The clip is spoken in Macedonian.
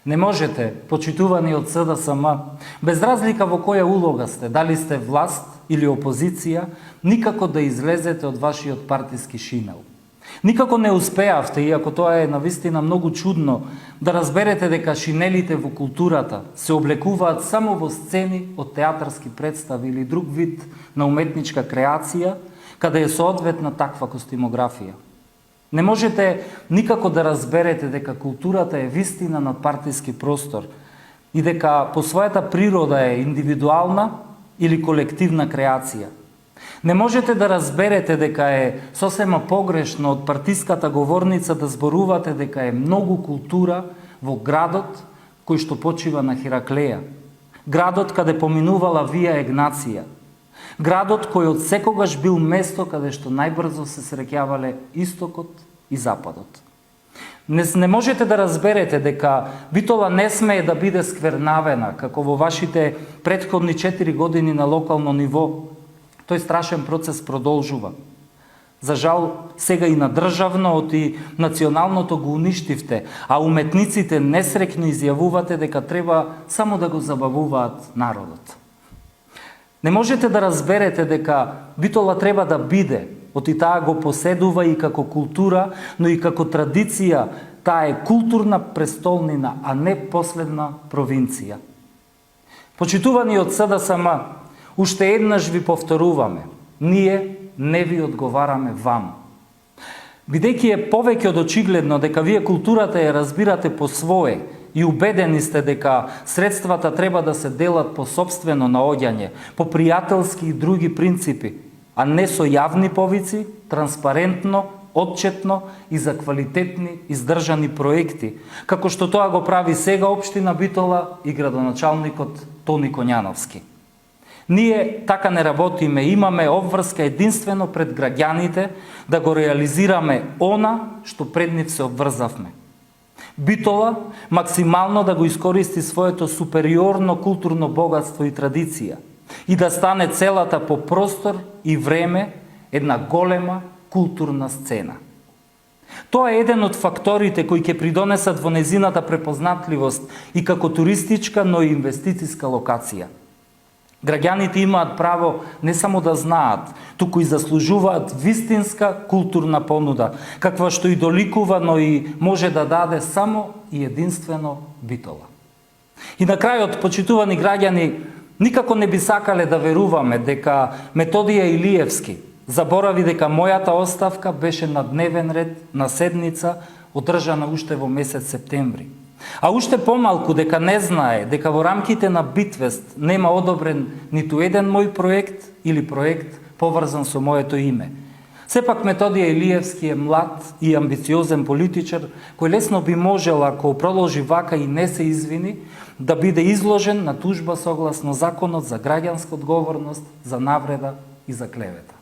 Не можете, почитувани од СДСМ, без разлика во која улога сте, дали сте власт или опозиција, никако да излезете од вашиот партиски шинел. Никако не успеавте, иако тоа е навистина многу чудно, да разберете дека шинелите во културата се облекуваат само во сцени од театарски представи или друг вид на уметничка креација, каде е соодветна таква костимографија. Не можете никако да разберете дека културата е вистина над партиски простор и дека по својата природа е индивидуална или колективна креација. Не можете да разберете дека е сосема погрешно од партиската говорница да зборувате дека е многу култура во градот кој што почива на Хераклеја, градот каде поминувала Вија Егнација, градот кој од секогаш бил место каде што најбрзо се среќавале истокот и западот. Не можете да разберете дека Битола не смее да биде сквернавена, како во вашите претходни 4 години на локално ниво. Тој страшен процес продолжува. За жал, сега и на државно и националното го уништивте, а уметниците несрекно изјавувате дека треба само да го забавуваат народот. Не можете да разберете дека Битола треба да биде, оти таа го поседува и како култура, но и како традиција, таа е културна престолнина, а не последна провинција. Почитувани од СДСМ, уште еднаш ви повторуваме, ние не ви одговараме вам. Бидејќи е повеќе од очигледно дека вие културата ја разбирате по свое и убедени сте дека средствата треба да се делат по сопствено наоѓање, по пријателски и други принципи, а не со јавни повици, транспарентно, отчетно и за квалитетни издржани проекти, како што тоа го прави сега општина Битола и градоначалникот Тони Коњановски. Ние така не работиме, имаме обврска единствено пред граѓаните да го реализираме она што пред нив се обврзавме. Битола максимално да го искористи своето супериорно културно богатство и традиција и да стане целата по простор и време една голема културна сцена. Тоа е еден од факторите кои ќе придонесат во незината препознатливост и како туристичка, но и инвестициска локација. Граѓаните имаат право не само да знаат, туку и заслужуваат вистинска културна понуда, каква што и доликува, но и може да даде само и единствено Битола. И на крајот, почитувани граѓани, никако не би сакале да веруваме дека Методија Илиевски заборави дека мојата оставка беше на дневен ред на седница одржана уште во месец септември. А уште помалку дека не знае дека во рамките на Битвест нема одобрен ниту еден мој проект или проект поврзан со моето име. Сепак Методија Илиевски е млад и амбициозен политичар кој лесно би можел, ако продолжи вака и не се извини, да биде изложен на тужба согласно законот за граѓанска одговорност, за навреда и за клевета.